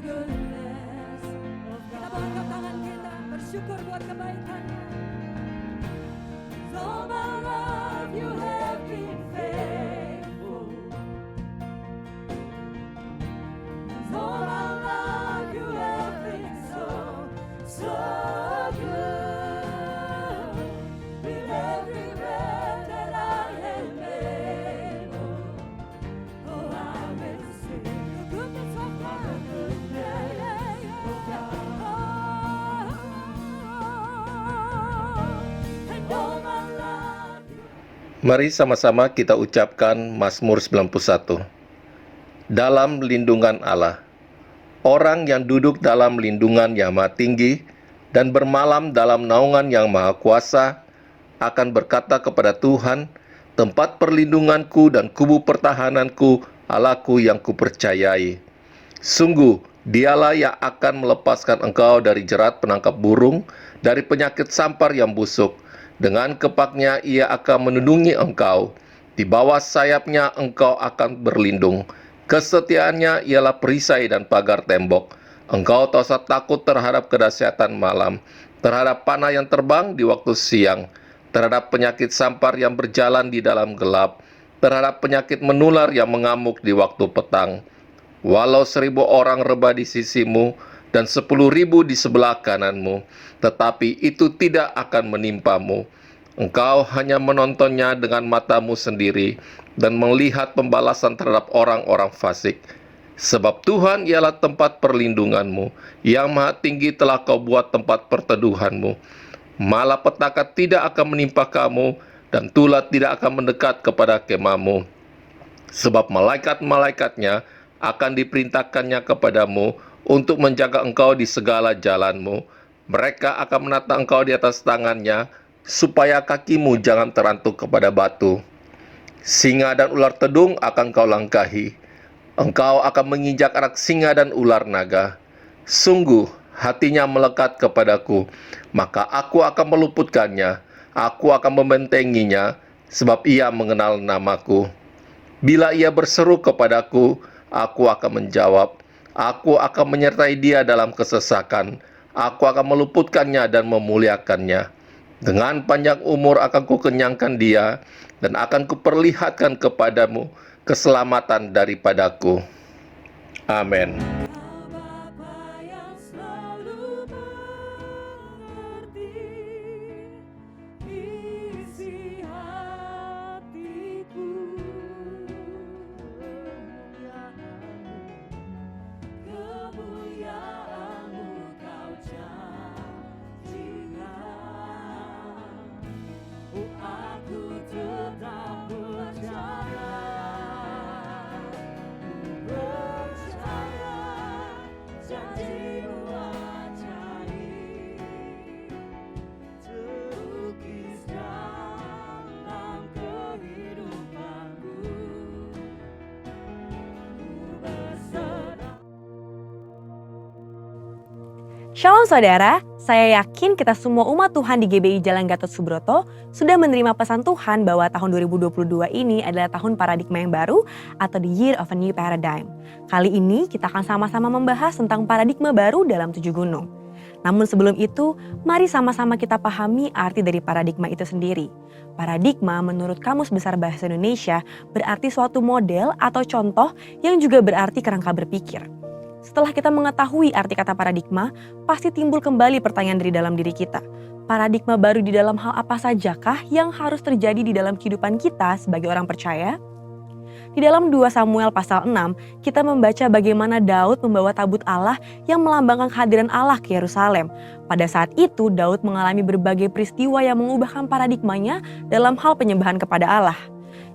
Kita angkat tangan kita, bersyukur buat kebaikannya. All my life you have been faithful. All my life you have been so good. With every breath that I am able, oh I will sing the goodness of God. And all my life. Mari sama-sama kita ucapkan Mazmur 91. Dalam lindungan Allah. Orang yang duduk dalam lindungan yang maha tinggi dan bermalam dalam naungan yang maha kuasa akan berkata kepada Tuhan, tempat perlindunganku dan kubu pertahananku, Allahku yang kupercayai. Sungguh, dialah yang akan melepaskan engkau dari jerat penangkap burung, dari penyakit sampar yang busuk. Dengan kepaknya ia akan melindungi engkau. Di bawah sayapnya engkau akan berlindung. Kesetiaannya ialah perisai dan pagar tembok. Engkau tak usah takut terhadap kedahsyatan malam, terhadap panah yang terbang di waktu siang, terhadap penyakit sampar yang berjalan di dalam gelap, terhadap penyakit menular yang mengamuk di waktu petang. Walau 1.000 orang rebah di sisimu dan 10.000 di sebelah kananmu, tetapi itu tidak akan menimpamu. Engkau hanya menontonnya dengan matamu sendiri dan melihat pembalasan terhadap orang-orang fasik. Sebab Tuhan ialah tempat perlindunganmu, yang maha tinggi telah kau buat tempat perteduhanmu. Malapetaka tidak akan menimpa kamu, dan tulah tidak akan mendekat kepada kemahmu. Sebab malaikat-malaikatnya akan diperintahkannya kepadamu untuk menjaga engkau di segala jalanmu. Mereka akan menata engkau di atas tangannya, supaya kakimu jangan terantuk kepada batu. Singa dan ular tedung akan kau langkahi. Engkau akan menginjak anak singa dan ular naga. Sungguh, hatinya melekat kepadaku, maka aku akan meluputkannya. Aku akan membentenginya, sebab ia mengenal namaku. Bila ia berseru kepadaku, aku akan menjawab. Aku akan menyertai dia dalam kesesakan. Aku akan meluputkannya dan memuliakannya. Dengan panjang umur akan kukenyangkan dia, dan akan kuperlihatkan kepadamu keselamatan daripadaku. Amin. Bapa yang selalu mengerti isi hatiku, kemuliaan-Mu Kau janjikan. Oh, aku tetap percaya. Percaya janji-Mu ajaib, terukis dalam kehidupanku. Ku berserah. Shalom saudara, saya yakin kita semua umat Tuhan di GBI Jalan Gatot Subroto sudah menerima pesan Tuhan bahwa tahun 2022 ini adalah tahun paradigma yang baru atau the year of a new paradigm. Kali ini kita akan sama-sama membahas tentang paradigma baru dalam 7 gunung. Namun sebelum itu, mari sama-sama kita pahami arti dari paradigma itu sendiri. Paradigma menurut Kamus Besar Bahasa Indonesia berarti suatu model atau contoh yang juga berarti kerangka berpikir. Setelah kita mengetahui arti kata paradigma, pasti timbul kembali pertanyaan dari dalam diri kita. Paradigma baru di dalam hal apa sajakah yang harus terjadi di dalam kehidupan kita sebagai orang percaya? Di dalam 2 Samuel pasal 6, kita membaca bagaimana Daud membawa tabut Allah yang melambangkan kehadiran Allah ke Yerusalem. Pada saat itu, Daud mengalami berbagai peristiwa yang mengubahkan paradigmanya dalam hal penyembahan kepada Allah.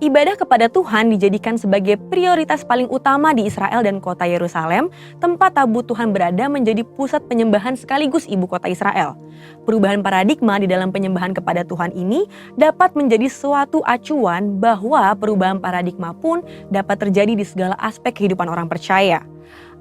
Ibadah kepada Tuhan dijadikan sebagai prioritas paling utama di Israel dan kota Yerusalem, tempat tabut Tuhan berada menjadi pusat penyembahan sekaligus ibu kota Israel. Perubahan paradigma di dalam penyembahan kepada Tuhan ini dapat menjadi suatu acuan bahwa perubahan paradigma pun dapat terjadi di segala aspek kehidupan orang percaya.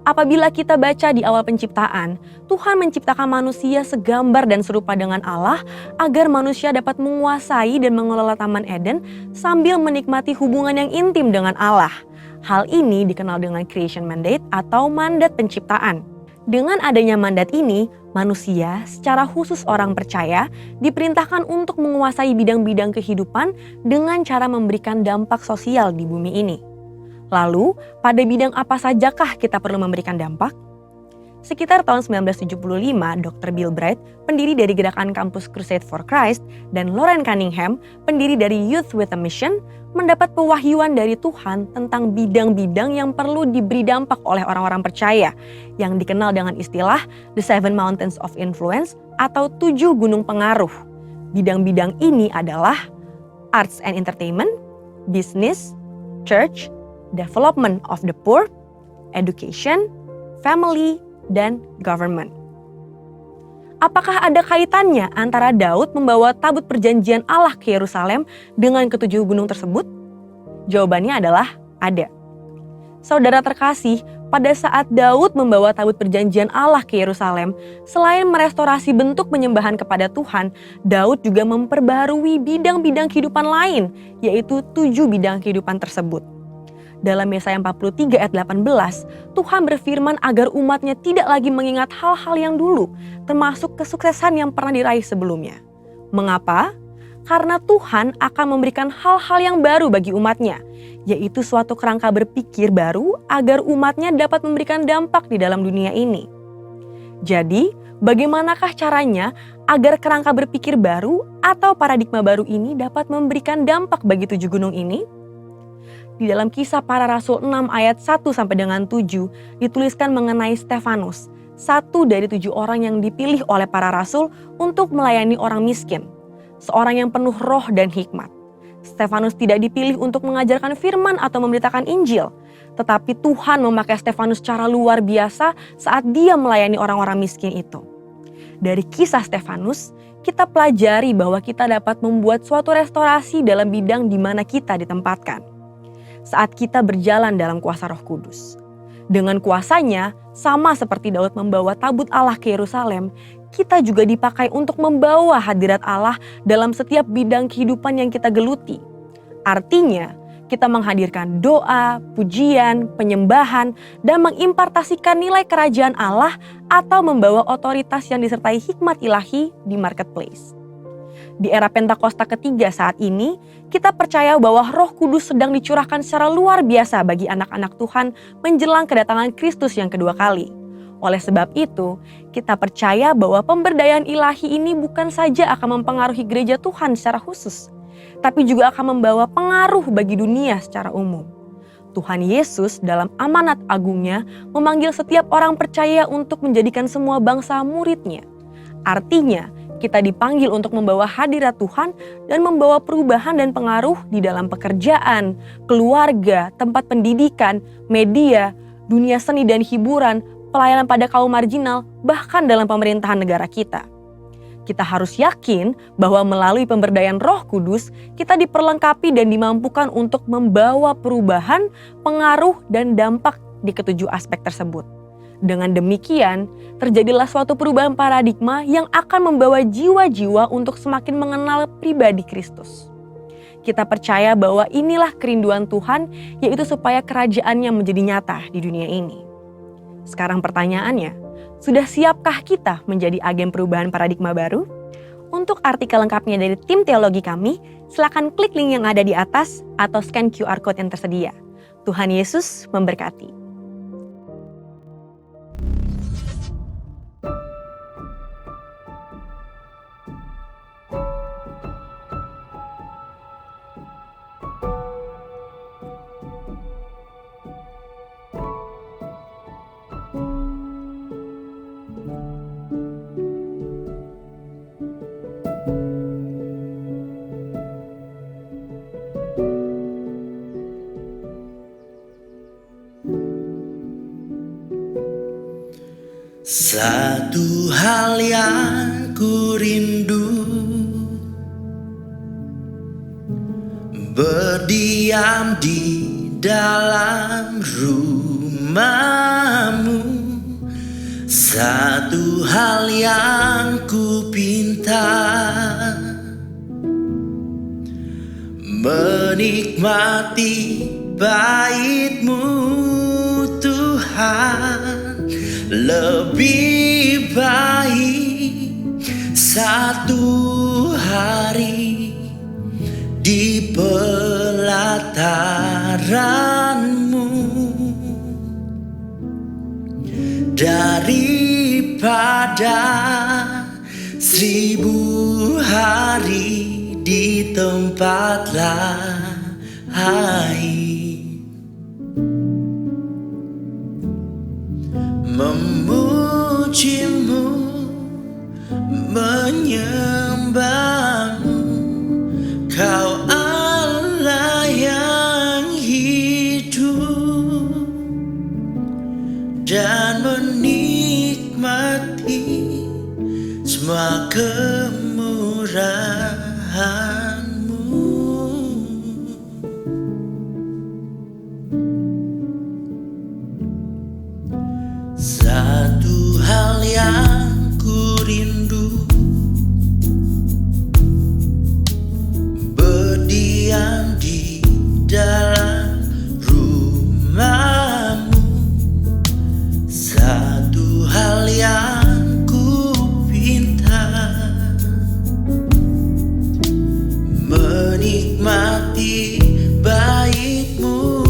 Apabila kita baca di awal penciptaan, Tuhan menciptakan manusia segambar dan serupa dengan Allah agar manusia dapat menguasai dan mengelola Taman Eden sambil menikmati hubungan yang intim dengan Allah. Hal ini dikenal dengan creation mandate atau mandat penciptaan. Dengan adanya mandat ini, manusia, secara khusus orang percaya, diperintahkan untuk menguasai bidang-bidang kehidupan dengan cara memberikan dampak sosial di bumi ini. Lalu, pada bidang apa sajakah kita perlu memberikan dampak? Sekitar tahun 1975, Dr. Bill Bright, pendiri dari gerakan kampus Crusade for Christ, dan Loren Cunningham, pendiri dari Youth with a Mission, mendapat pewahyuan dari Tuhan tentang bidang-bidang yang perlu diberi dampak oleh orang-orang percaya, yang dikenal dengan istilah The Seven Mountains of Influence atau 7 gunung pengaruh. Bidang-bidang ini adalah arts and entertainment, business, church, development of the poor, education, family, dan government. Apakah ada kaitannya antara Daud membawa tabut perjanjian Allah ke Yerusalem dengan ketujuh gunung tersebut? Jawabannya adalah ada. Saudara terkasih, pada saat Daud membawa tabut perjanjian Allah ke Yerusalem, selain merestorasi bentuk penyembahan kepada Tuhan, Daud juga memperbarui bidang-bidang kehidupan lain, yaitu 7 bidang kehidupan tersebut. Dalam Yesaya 43 ayat 18, Tuhan berfirman agar umatnya tidak lagi mengingat hal-hal yang dulu, termasuk kesuksesan yang pernah diraih sebelumnya. Mengapa? Karena Tuhan akan memberikan hal-hal yang baru bagi umatnya, yaitu suatu kerangka berpikir baru agar umatnya dapat memberikan dampak di dalam dunia ini. Jadi, bagaimanakah caranya agar kerangka berpikir baru atau paradigma baru ini dapat memberikan dampak bagi 7 gunung ini? Di dalam Kisah Para Rasul 6 ayat 1 sampai dengan 7 dituliskan mengenai Stefanus, satu dari 7 orang yang dipilih oleh para rasul untuk melayani orang miskin, seorang yang penuh roh dan hikmat. Stefanus tidak dipilih untuk mengajarkan firman atau memberitakan Injil, tetapi Tuhan memakai Stefanus secara luar biasa saat dia melayani orang-orang miskin itu. Dari kisah Stefanus, kita pelajari bahwa kita dapat membuat suatu restorasi dalam bidang di mana kita ditempatkan. Saat kita berjalan dalam kuasa Roh Kudus. Dengan kuasanya, sama seperti Daud membawa tabut Allah ke Yerusalem, kita juga dipakai untuk membawa hadirat Allah dalam setiap bidang kehidupan yang kita geluti. Artinya, kita menghadirkan doa, pujian, penyembahan, dan mengimpartasikan nilai kerajaan Allah atau membawa otoritas yang disertai hikmat ilahi di marketplace. Di era Pentakosta ketiga saat ini, kita percaya bahwa Roh Kudus sedang dicurahkan secara luar biasa bagi anak-anak Tuhan menjelang kedatangan Kristus yang kedua kali. Oleh sebab itu, kita percaya bahwa pemberdayaan ilahi ini bukan saja akan mempengaruhi gereja Tuhan secara khusus, tapi juga akan membawa pengaruh bagi dunia secara umum. Tuhan Yesus dalam amanat agungnya memanggil setiap orang percaya untuk menjadikan semua bangsa murid-Nya. Artinya, kita dipanggil untuk membawa hadirat Tuhan dan membawa perubahan dan pengaruh di dalam pekerjaan, keluarga, tempat pendidikan, media, dunia seni dan hiburan, pelayanan pada kaum marginal, bahkan dalam pemerintahan negara kita. Kita harus yakin bahwa melalui pemberdayaan Roh Kudus, kita diperlengkapi dan dimampukan untuk membawa perubahan, pengaruh, dan dampak di ketujuh aspek tersebut. Dengan demikian, terjadilah suatu perubahan paradigma yang akan membawa jiwa-jiwa untuk semakin mengenal pribadi Kristus. Kita percaya bahwa inilah kerinduan Tuhan, yaitu supaya kerajaannya menjadi nyata di dunia ini. Sekarang pertanyaannya, sudah siapkah kita menjadi agen perubahan paradigma baru? Untuk artikel lengkapnya dari tim teologi kami, silakan klik link yang ada di atas atau scan QR Code yang tersedia. Tuhan Yesus memberkati. Satu hal yang ku rindu, berdiam di dalam rumah-Mu. Satu hal yang ku pinta, menikmati bait-Mu Tuhan. Lebih baik satu hari di pelataranmu daripada 1000 hari di tempat lain. Memujimu, menyembahmu, Kau Allah yang hidup, dan menikmati semua kemurahan-Mu. Satu hal yang ku rindu, berdiam di dalam rumah-Mu. Satu hal yang ku pinta, menikmati bait-Mu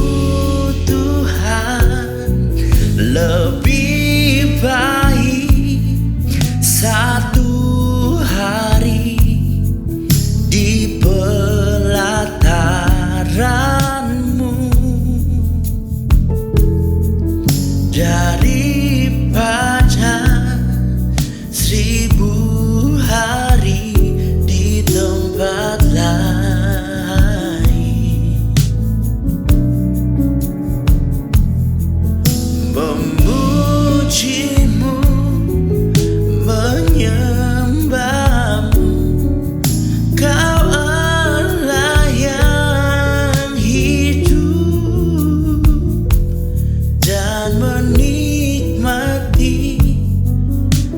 Tuhan. Lebih baik satu hari di pelataran-Mu daripada 1000 hari di tempat lain. Memujimu, menyembahmu, Kau Allah yang hidup, dan menikmati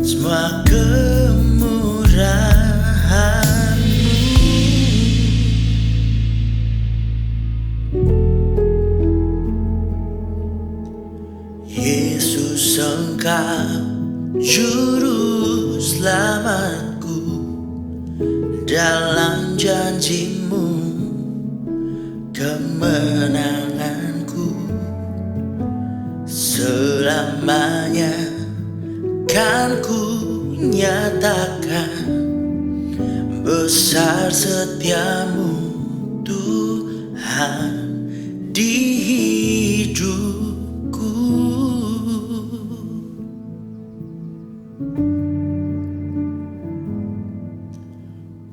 semua kemurahan-Mu. Yesus, Engkau juru selamatku, dalam janji-Mu kemenanganku. Selamanya kan ku nyatakan besar setia-Mu Tuhan di hidupku.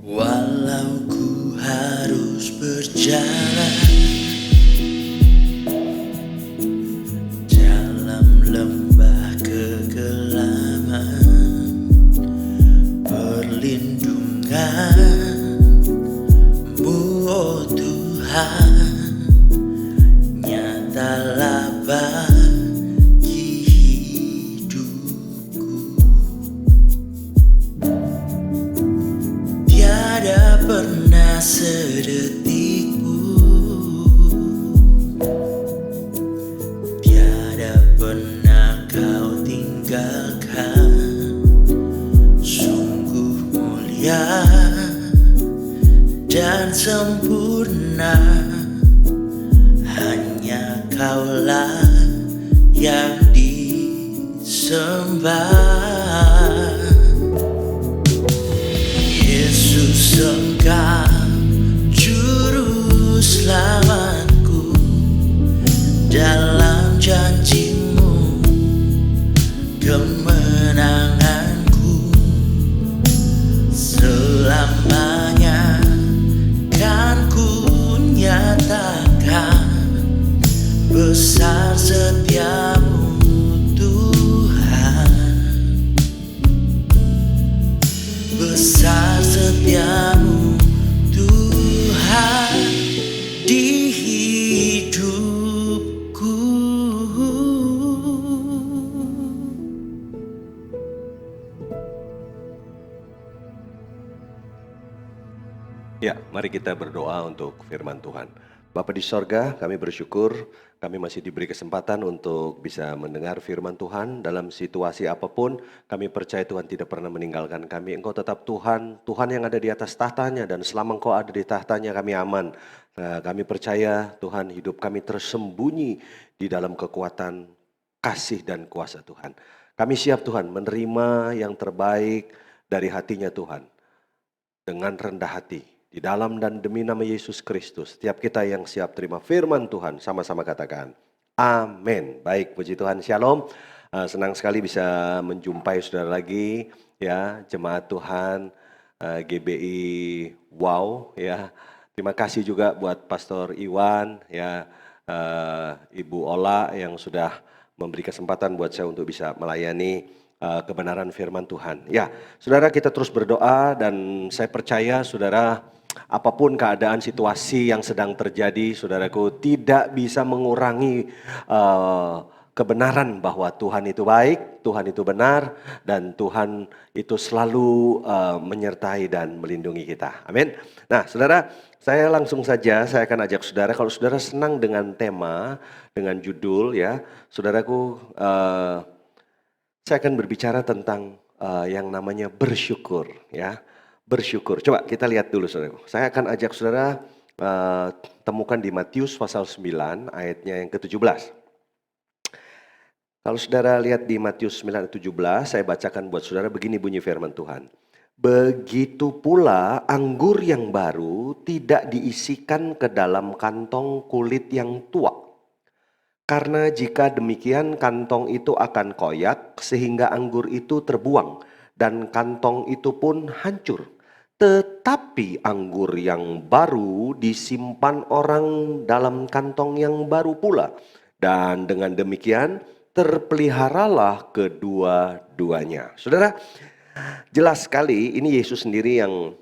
Walau ku harus berjalan dalam lembah kegelapan, perlindungan-Mu oh Tuhan nyatalah bagi hidupku. Tiada pernah sedetik pun, tiada pernah Kau tinggalkan. Sungguh mulia dan sempurna, hanya Kaulah yang disembah. Yesus, Engkau juru selamatku, dalam janji-Mu kemenanganku. Selamanya kan ku nyatakan besar setia-Mu Tuhan, besar setia-Mu Tuhan di hidupku. Ya, mari kita berdoa untuk firman Tuhan. Bapa di sorga, kami bersyukur kami masih diberi kesempatan untuk bisa mendengar firman Tuhan dalam situasi apapun. Kami percaya Tuhan tidak pernah meninggalkan kami. Engkau tetap Tuhan, Tuhan yang ada di atas tahtanya, dan selama Engkau ada di tahtanya kami aman. Nah, kami percaya Tuhan, hidup kami tersembunyi di dalam kekuatan kasih dan kuasa Tuhan. Kami siap Tuhan menerima yang terbaik dari hatinya Tuhan dengan rendah hati. Di dalam dan demi nama Yesus Kristus, setiap kita yang siap terima firman Tuhan, sama-sama katakan, amin. Baik, puji Tuhan, shalom. Senang sekali bisa menjumpai saudara lagi, ya, jemaat Tuhan, GBI Wow, ya. Terima kasih juga buat Pastor Iwan, ya, Ibu Ola yang sudah memberi kesempatan buat saya untuk bisa melayani kebenaran firman Tuhan. Ya, saudara, kita terus berdoa dan saya percaya saudara, apapun keadaan situasi yang sedang terjadi, saudaraku, tidak bisa mengurangi kebenaran bahwa Tuhan itu baik, Tuhan itu benar, dan Tuhan itu selalu menyertai dan melindungi kita. Amin. Nah, saudara, saya langsung saja, saya akan ajak saudara, kalau saudara senang dengan tema, dengan judul, ya, saudaraku, saya akan berbicara tentang yang namanya bersyukur, ya. Bersyukur. Coba kita lihat dulu saudara. Saya akan ajak saudara temukan di Matius pasal 9 ayatnya yang ke-17. Kalau saudara lihat di Matius 9 ayat 17, saya bacakan buat saudara, begini bunyi firman Tuhan. Begitu pula anggur yang baru tidak diisikan ke dalam kantong kulit yang tua. Karena jika demikian kantong itu akan koyak sehingga anggur itu terbuang dan kantong itu pun hancur. Tetapi anggur yang baru disimpan orang dalam kantong yang baru pula. Dan dengan demikian terpeliharalah kedua-duanya. Saudara, jelas sekali ini Yesus sendiri yang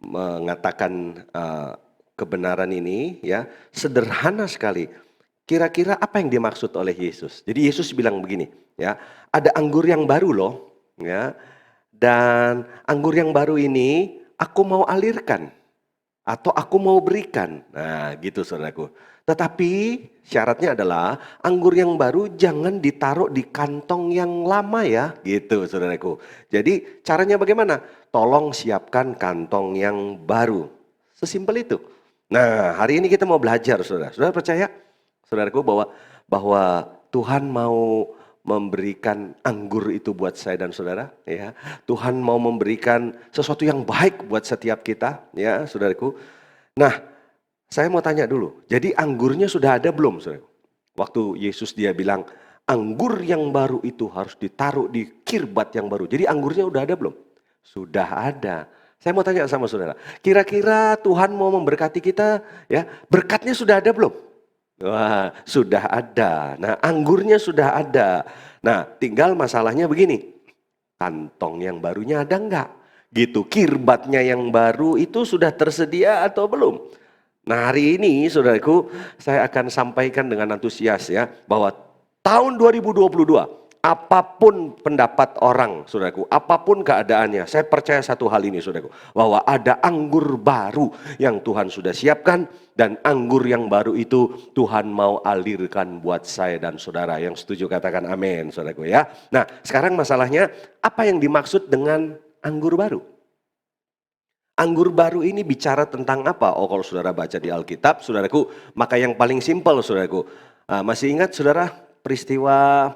mengatakan kebenaran ini, ya, sederhana sekali. Kira-kira apa yang dimaksud oleh Yesus? Jadi Yesus bilang begini, ya, ada anggur yang baru loh, ya. Dan anggur yang baru ini aku mau alirkan atau aku mau berikan. Nah, gitu saudaraku. Tetapi syaratnya adalah anggur yang baru jangan ditaruh di kantong yang lama, ya, gitu saudaraku. Jadi caranya bagaimana? Tolong siapkan kantong yang baru. Sesimpel itu. Nah, hari ini kita mau belajar, saudara. Saudara percaya, saudaraku, bahwa Tuhan mau memberikan anggur itu buat saya dan saudara, ya. Tuhan mau memberikan sesuatu yang baik buat setiap kita, ya, saudaraku. Nah, saya mau tanya dulu. Jadi anggurnya sudah ada belum, saudaraku? Waktu Yesus dia bilang anggur yang baru itu harus ditaruh di kirbat yang baru. Jadi anggurnya udah ada belum? Sudah ada. Saya mau tanya sama saudara. Kira-kira Tuhan mau memberkati kita, ya? Berkatnya sudah ada belum? Wah, sudah ada. Nah, anggurnya sudah ada. Nah, tinggal masalahnya begini. Kantong yang barunya ada enggak? Gitu, kirbatnya yang baru itu sudah tersedia atau belum? Nah, hari ini saudaraku, saya akan sampaikan dengan antusias, ya, bahwa tahun 2022, apapun pendapat orang, saudaraku, apapun keadaannya, saya percaya satu hal ini, saudaraku, bahwa ada anggur baru yang Tuhan sudah siapkan, dan anggur yang baru itu Tuhan mau alirkan buat saya dan saudara. Yang setuju katakan amin, saudaraku, ya. Nah, sekarang masalahnya, apa yang dimaksud dengan anggur baru? Anggur baru ini bicara tentang apa? Oh, kalau saudara baca di Alkitab, saudaraku, maka yang paling simpel, saudaraku, masih ingat saudara peristiwa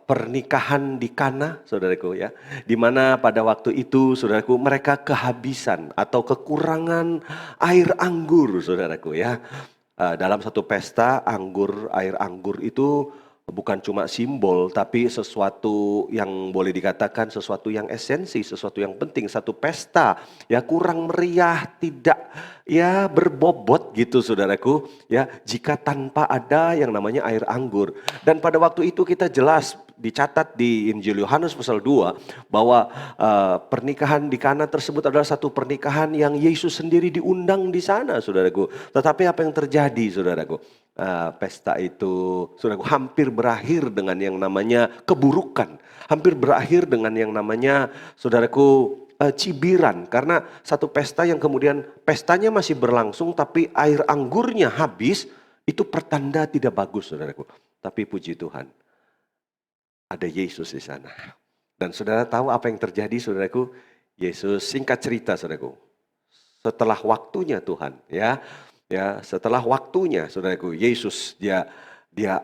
pernikahan di Kana, saudaraku, ya, di mana pada waktu itu, saudaraku, mereka kehabisan atau kekurangan air anggur, saudaraku, ya. Dalam satu pesta air anggur itu bukan cuma simbol, tapi sesuatu yang boleh dikatakan sesuatu yang esensi, sesuatu yang penting. Satu pesta, ya, kurang meriah, tidak, ya, berbobot gitu, saudaraku, ya, jika tanpa ada yang namanya air anggur. Dan pada waktu itu kita jelas dicatat di Injil Yohanes pasal 2 bahwa pernikahan di Kana tersebut adalah satu pernikahan yang Yesus sendiri diundang di sana, saudaraku. Tetapi apa yang terjadi, saudaraku? Pesta itu, saudaraku, hampir berakhir dengan yang namanya keburukan. Hampir berakhir dengan yang namanya, saudaraku, cibiran karena satu pesta yang kemudian pestanya masih berlangsung tapi air anggurnya habis, itu pertanda tidak bagus saudaraku. Tapi puji Tuhan, ada Yesus di sana. Dan saudara tahu apa yang terjadi saudaraku? Yesus, singkat cerita saudaraku, setelah waktunya Tuhan setelah waktunya saudaraku, Yesus dia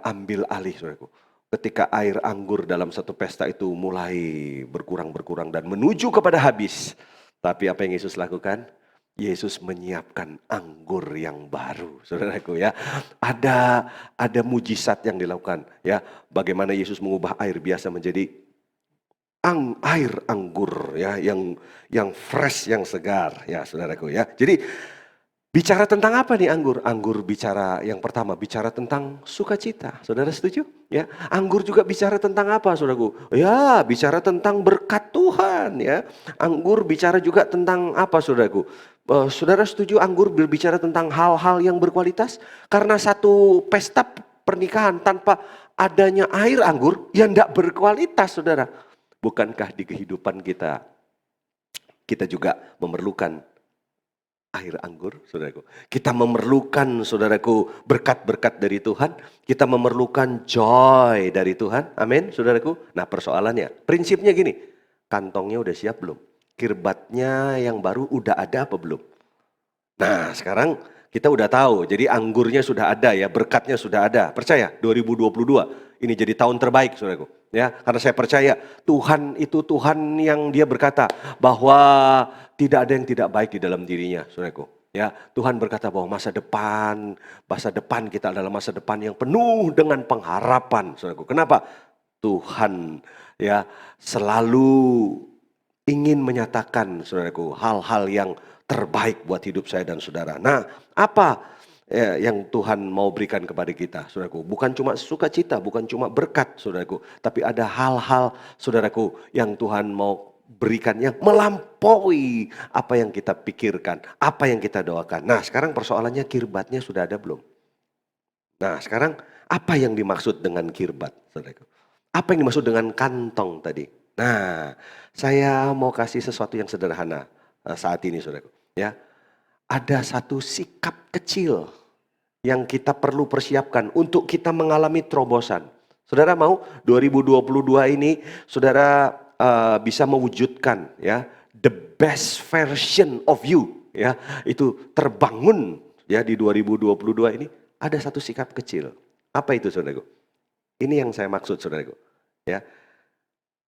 ambil alih saudaraku. Ketika air anggur dalam satu pesta itu mulai berkurang dan menuju kepada habis. Tapi apa yang Yesus lakukan? Yesus menyiapkan anggur yang baru, saudaraku ya. Ada mujizat yang dilakukan ya. Bagaimana Yesus mengubah air biasa menjadi air anggur ya, yang fresh, yang segar ya, saudaraku ya. Jadi bicara tentang apa nih anggur? Anggur bicara yang pertama, bicara tentang sukacita. Saudara setuju? Ya. Anggur juga bicara tentang apa, saudaraku? Ya, bicara tentang berkat Tuhan ya. Anggur bicara juga tentang apa, saudaraku? Saudara setuju anggur berbicara tentang hal-hal yang berkualitas? Karena satu pesta pernikahan tanpa adanya air anggur yang tidak berkualitas, saudara. Bukankah di kehidupan kita juga memerlukan air anggur, saudaraku? Kita memerlukan, saudaraku, berkat-berkat dari Tuhan. Kita memerlukan joy dari Tuhan. Amin, saudaraku. Nah, persoalannya, prinsipnya gini. Kantongnya udah siap belum? Kirbatnya yang baru udah ada apa belum? Nah, sekarang kita udah tahu. Jadi anggurnya sudah ada ya, berkatnya sudah ada. Percaya, 2022 ini jadi tahun terbaik, saudaraku. Ya, karena saya percaya Tuhan itu Tuhan yang dia berkata bahwa tidak ada yang tidak baik di dalam dirinya, saudaraku. Ya, Tuhan berkata bahwa masa depan kita adalah masa depan yang penuh dengan pengharapan, saudaraku. Kenapa? Tuhan ya selalu ingin menyatakan, saudaraku, hal-hal yang terbaik buat hidup saya dan saudara. Nah, apa yang Tuhan mau berikan kepada kita, saudaraku? Bukan cuma sukacita, bukan cuma berkat, saudaraku. Tapi ada hal-hal, saudaraku, yang Tuhan mau berikan yang melampaui apa yang kita pikirkan, apa yang kita doakan. Nah, sekarang persoalannya kirbatnya sudah ada belum? Nah, sekarang apa yang dimaksud dengan kirbat, saudaraku? Apa yang dimaksud dengan kantong tadi? Nah, saya mau kasih sesuatu yang sederhana saat ini, saudaraku. Ya, ada satu sikap kecil yang kita perlu persiapkan untuk kita mengalami terobosan. Saudara mau 2022 ini, saudara bisa mewujudkan ya the best version of you ya, itu terbangun ya di 2022 ini. Ada satu sikap kecil. Apa itu, saudaraku? Ini yang saya maksud, saudaraku. Ya,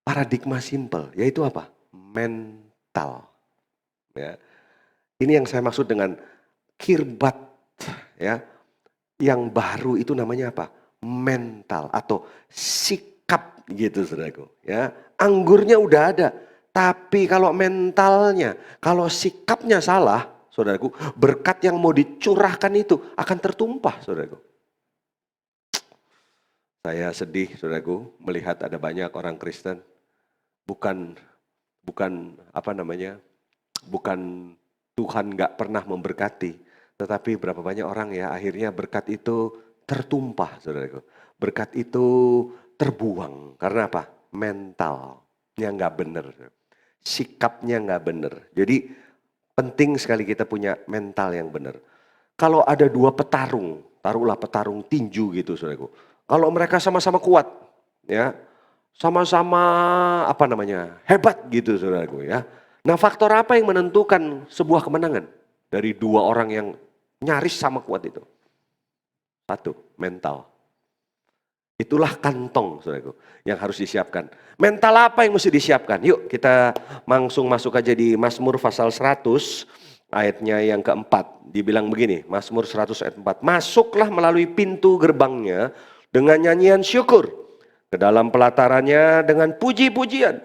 paradigma simple, yaitu apa? Mental. Ya. Ini yang saya maksud dengan kirbat ya. Yang baru itu namanya apa? Mental atau sikap gitu, saudaraku. Ya, anggurnya udah ada, tapi kalau mentalnya, kalau sikapnya salah, saudaraku, berkat yang mau dicurahkan itu akan tertumpah, saudaraku. Saya sedih, saudaraku, melihat ada banyak orang Kristen bukan Tuhan nggak pernah memberkati, tetapi berapa banyak orang ya akhirnya berkat itu tertumpah, saudaraku. Berkat itu terbuang karena apa? Mentalnya nggak benar, sikapnya nggak benar. Jadi penting sekali kita punya mental yang benar. Kalau ada dua petarung, taruhlah petarung tinju gitu, saudaraku. Kalau mereka sama-sama kuat, ya, sama-sama hebat gitu, saudaraku ya. Nah, faktor apa yang menentukan sebuah kemenangan dari dua orang yang nyaris sama kuat itu? Satu, mental. Itulah kantong, saudaraku, yang harus disiapkan. Mental apa yang mesti disiapkan? Yuk kita langsung masuk aja di Mazmur pasal 100 ayatnya yang keempat. Dibilang begini, Mazmur 100 ayat 4. Masuklah melalui pintu gerbangnya dengan nyanyian syukur, ke dalam pelatarannya dengan puji-pujian.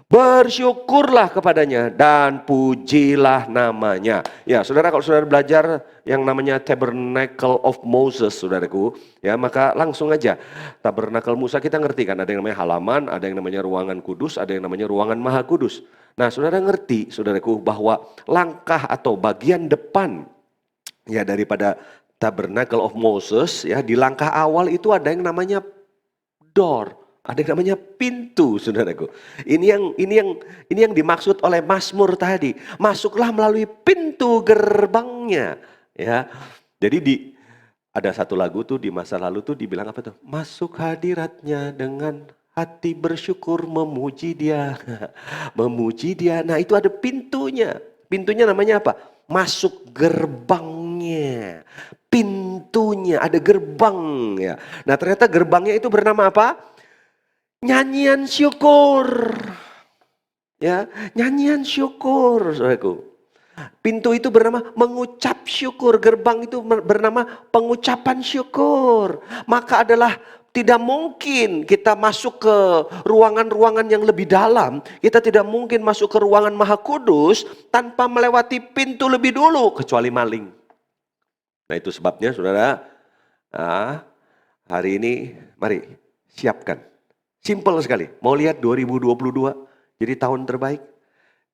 Bersyukurlah kepadanya dan pujilah namanya. Ya, saudara, kalau saudara belajar yang namanya Tabernacle of Moses, saudaraku, ya, maka langsung aja Tabernacle Musa kita ngerti kan, ada yang namanya halaman, ada yang namanya ruangan kudus, ada yang namanya ruangan maha kudus. Nah, saudara ngerti, saudaraku, bahwa langkah atau bagian depan ya daripada Tabernacle of Moses ya, di langkah awal itu ada yang namanya door Ada yang namanya pintu, saudaraku. Ini yang dimaksud oleh Mazmur tadi. Masuklah melalui pintu gerbangnya, ya. Jadi ada satu lagu tuh di masa lalu tuh dibilang apa tuh? Masuk hadiratnya dengan hati bersyukur, memuji dia. Memuji dia. Nah, itu ada pintunya. Pintunya namanya apa? Masuk gerbangnya. Pintunya ada gerbang ya. Nah, ternyata gerbangnya itu bernama apa? Nyanyian syukur. Ya, nyanyian syukur, saudaraku. Pintu itu bernama mengucap syukur. Gerbang itu bernama pengucapan syukur. Maka adalah tidak mungkin kita masuk ke ruangan-ruangan yang lebih dalam. Kita tidak mungkin masuk ke ruangan Maha Kudus tanpa melewati pintu lebih dulu. Kecuali maling. Nah, itu sebabnya saudara, hari ini mari siapkan. Simple sekali. Mau lihat 2022 jadi tahun terbaik?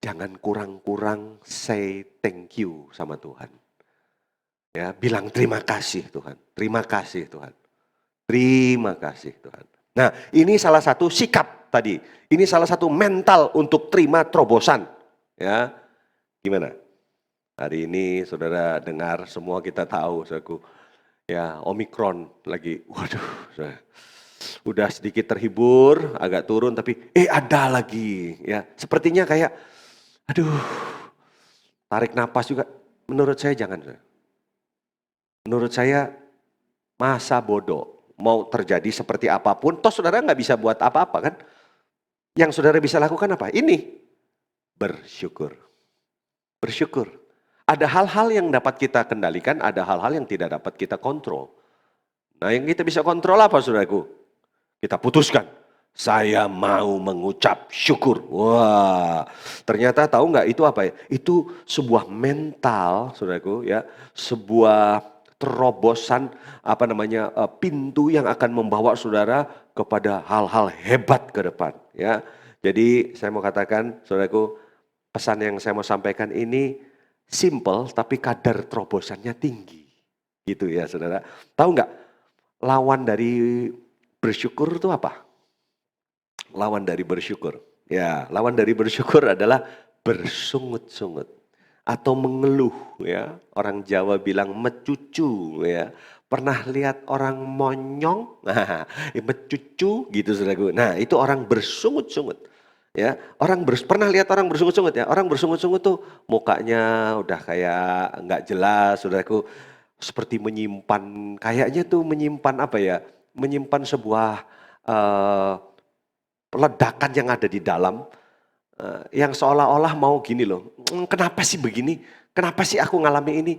Jangan kurang-kurang say thank you sama Tuhan. Ya, bilang terima kasih Tuhan. Terima kasih Tuhan. Terima kasih Tuhan. Nah, ini salah satu sikap tadi. Ini salah satu mental untuk terima terobosan. Ya. Gimana? Hari ini saudara dengar, semua kita tahu, saudaraku. Ya, Omikron lagi. Waduh, saudara. Udah sedikit terhibur, agak turun tapi ada lagi. Ya, sepertinya kayak aduh, tarik napas juga. Menurut saya jangan. Menurut saya masa bodoh. Mau terjadi seperti apapun, toh saudara nggak bisa buat apa-apa kan. Yang saudara bisa lakukan apa? Ini, bersyukur. Bersyukur. Ada hal-hal yang dapat kita kendalikan, ada hal-hal yang tidak dapat kita kontrol. Nah, yang kita bisa kontrol apa saudaraku? Kita putuskan. Saya mau mengucap syukur. Wah, ternyata tahu nggak itu apa ya? Itu sebuah mental, saudaraku ya, sebuah terobosan pintu yang akan membawa saudara kepada hal-hal hebat ke depan. Ya, jadi saya mau katakan, saudaraku, pesan yang saya mau sampaikan ini simple, tapi kadar terobosannya tinggi, gitu ya, saudara. Tahu nggak? Lawan dari bersyukur itu apa? Lawan dari bersyukur. Ya, lawan dari bersyukur adalah bersungut-sungut atau mengeluh ya. Orang Jawa bilang mecucu ya. Pernah lihat orang monyong? Nah, mecucu gitu saudaraku. Nah, itu orang bersungut-sungut. Ya, pernah lihat orang bersungut-sungut ya? Orang bersungut-sungut tuh mukanya udah kayak nggak jelas, saudaraku. Seperti menyimpan, kayaknya tuh menyimpan apa ya? Menyimpan sebuah ledakan yang ada di dalam, yang seolah-olah mau gini loh, kenapa sih begini? Kenapa sih aku ngalami ini?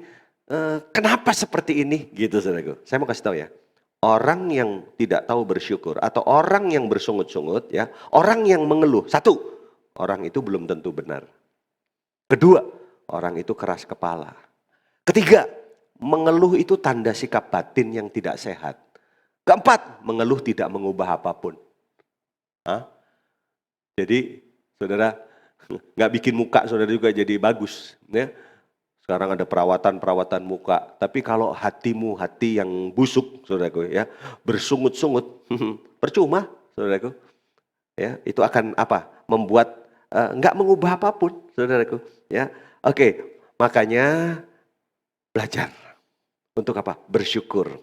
Kenapa seperti ini? Gitu saudaraku. Saya mau kasih tahu ya, orang yang tidak tahu bersyukur atau orang yang bersungut-sungut ya, orang yang mengeluh, satu, orang itu belum tentu benar. Kedua, orang itu keras kepala. Ketiga, mengeluh itu tanda sikap batin yang tidak sehat. Keempat, mengeluh tidak mengubah apapun. Jadi saudara nggak bikin muka saudara juga jadi bagus. Ya. Sekarang ada perawatan muka. Tapi kalau hatimu hati yang busuk, saudaraku ya, bersungut-sungut, percuma, saudaraku. Ya, itu akan apa? Membuat nggak mengubah apapun, saudaraku. Ya, oke. Makanya belajar untuk apa? Bersyukur.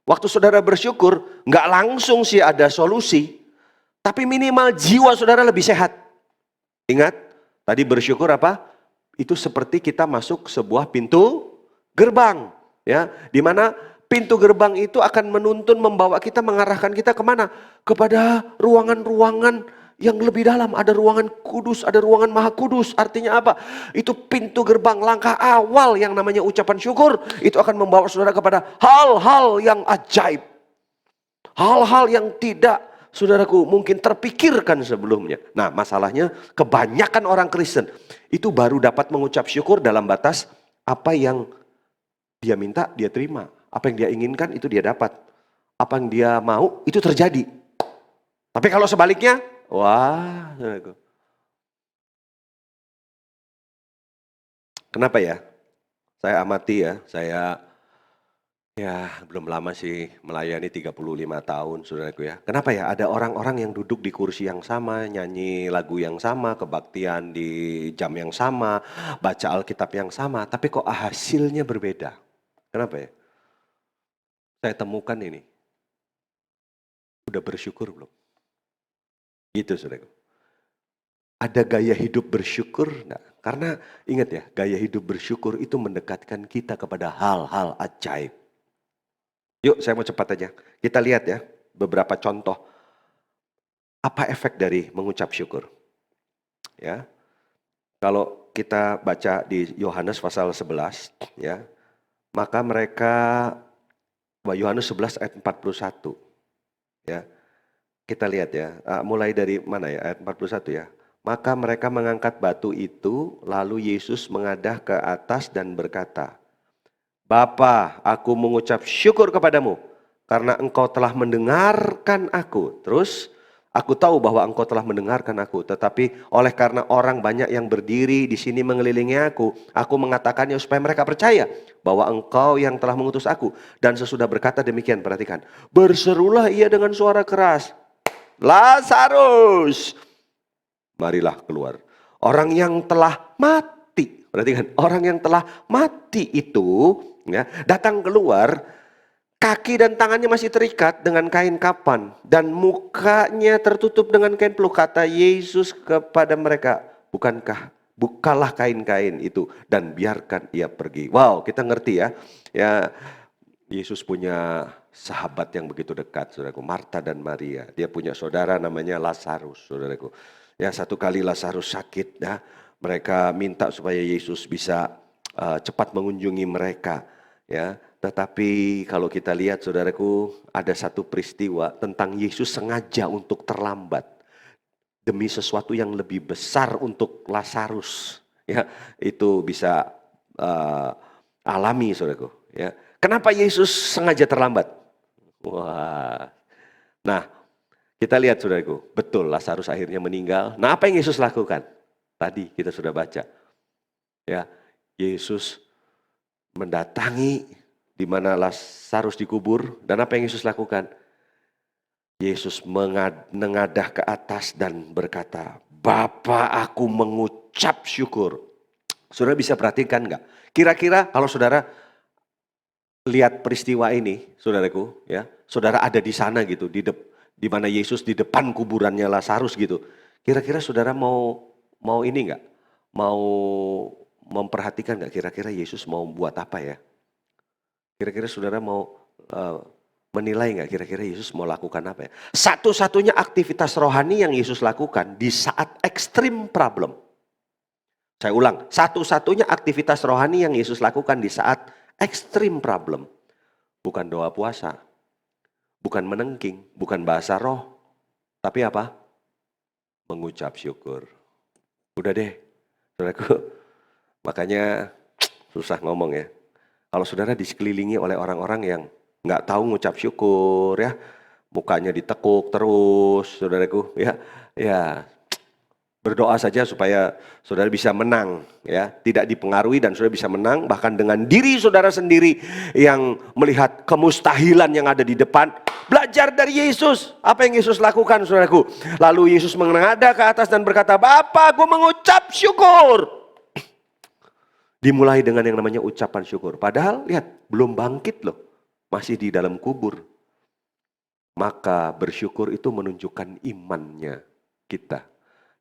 Waktu saudara bersyukur, nggak langsung sih ada solusi. Tapi minimal jiwa saudara lebih sehat. Ingat, tadi bersyukur apa? Itu seperti kita masuk sebuah pintu gerbang. Ya, di mana pintu gerbang itu akan menuntun, membawa kita, mengarahkan kita kemana? Kepada ruangan-ruangan yang lebih dalam. Ada ruangan kudus, ada ruangan maha kudus. Artinya apa? Itu pintu gerbang, langkah awal yang namanya ucapan syukur. Itu akan membawa saudara kepada hal-hal yang ajaib. Hal-hal yang tidak, saudaraku, mungkin terpikirkan sebelumnya. Nah, masalahnya kebanyakan orang Kristen itu baru dapat mengucap syukur dalam batas apa yang dia minta, dia terima. Apa yang dia inginkan, itu dia dapat. Apa yang dia mau, itu terjadi. Tapi kalau sebaliknya, wah, saudaraku. Kenapa ya? Saya amati ya, saya Ya, belum lama sih melayani 35 tahun, saudaraku ya. Kenapa ya? Ada orang-orang yang duduk di kursi yang sama, nyanyi lagu yang sama, kebaktian di jam yang sama, baca Alkitab yang sama, tapi kok hasilnya berbeda. Kenapa ya? Saya temukan ini. Udah bersyukur belum? Gitu, saudaraku. Ada gaya hidup bersyukur enggak? Karena ingat ya, gaya hidup bersyukur itu mendekatkan kita kepada hal-hal ajaib. Yuk, saya mau cepat aja. Kita lihat ya, beberapa contoh. Apa efek dari mengucap syukur? Ya, kalau kita baca di Yohanes pasal 11, ya, maka mereka, Yohanes 11 ayat 41, ya, kita lihat ya, mulai dari mana ya, ayat 41 ya. Maka mereka mengangkat batu itu, lalu Yesus mengadah ke atas dan berkata, Bapa, aku mengucap syukur kepadamu karena engkau telah mendengarkan aku. Terus, aku tahu bahwa engkau telah mendengarkan aku, tetapi oleh karena orang banyak yang berdiri di sini mengelilingi aku mengatakannya supaya mereka percaya bahwa engkau yang telah mengutus aku. Dan sesudah berkata demikian, perhatikan, berserulah ia dengan suara keras, Lazarus, marilah keluar. Orang yang telah mati, perhatikan, orang yang telah mati itu ya, datang keluar, kaki dan tangannya masih terikat dengan kain kapan dan mukanya tertutup dengan kain peluk. Kata Yesus kepada mereka, bukalah kain-kain itu dan biarkan ia pergi. Wow, kita ngerti ya. Ya, Yesus punya sahabat yang begitu dekat, saudaraku, Marta dan Maria. Dia punya saudara namanya Lazarus, saudaraku. Ya, satu kali Lazarus sakit, ya, mereka minta supaya Yesus bisa cepat mengunjungi mereka. Ya, tetapi kalau kita lihat, saudaraku, ada satu peristiwa tentang Yesus sengaja untuk terlambat demi sesuatu yang lebih besar untuk Lazarus. Ya, itu bisa alami, saudaraku. Ya, kenapa Yesus sengaja terlambat? Wah, nah kita lihat, saudaraku, betul Lazarus akhirnya meninggal. Nah, apa yang Yesus lakukan? Tadi kita sudah baca. Ya, Yesus mendatangi di mana Lazarus dikubur, dan apa yang Yesus lakukan? Yesus mengadah ke atas dan berkata, Bapa, aku mengucap syukur. Saudara bisa perhatikan enggak? Kira-kira kalau saudara lihat peristiwa ini, saudaraku, ya, saudara ada di sana gitu, di mana Yesus di depan kuburannya Lazarus gitu. Kira-kira saudara mau ini enggak? Mau memperhatikan enggak kira-kira Yesus mau buat apa ya? Kira-kira saudara mau menilai enggak kira-kira Yesus mau lakukan apa ya? Satu-satunya aktivitas rohani yang Yesus lakukan di saat ekstrim problem. Saya ulang, satu-satunya aktivitas rohani yang Yesus lakukan di saat ekstrim problem. Bukan doa puasa, bukan menengking, bukan bahasa roh. Tapi apa? Mengucap syukur. Udah deh, saudaraku. Makanya susah ngomong ya. Kalau saudara disekelilingi oleh orang-orang yang nggak tahu ngucap syukur ya, mukanya ditekuk terus, saudaraku, ya berdoa saja supaya saudara bisa menang, ya, tidak dipengaruhi dan saudara bisa menang bahkan dengan diri saudara sendiri yang melihat kemustahilan yang ada di depan. Belajar dari Yesus, apa yang Yesus lakukan, saudaraku? Lalu Yesus mengadah ke atas dan berkata, Bapa, aku mengucap syukur. Dimulai dengan yang namanya ucapan syukur. Padahal lihat, belum bangkit loh, masih di dalam kubur. Maka bersyukur itu menunjukkan imannya kita.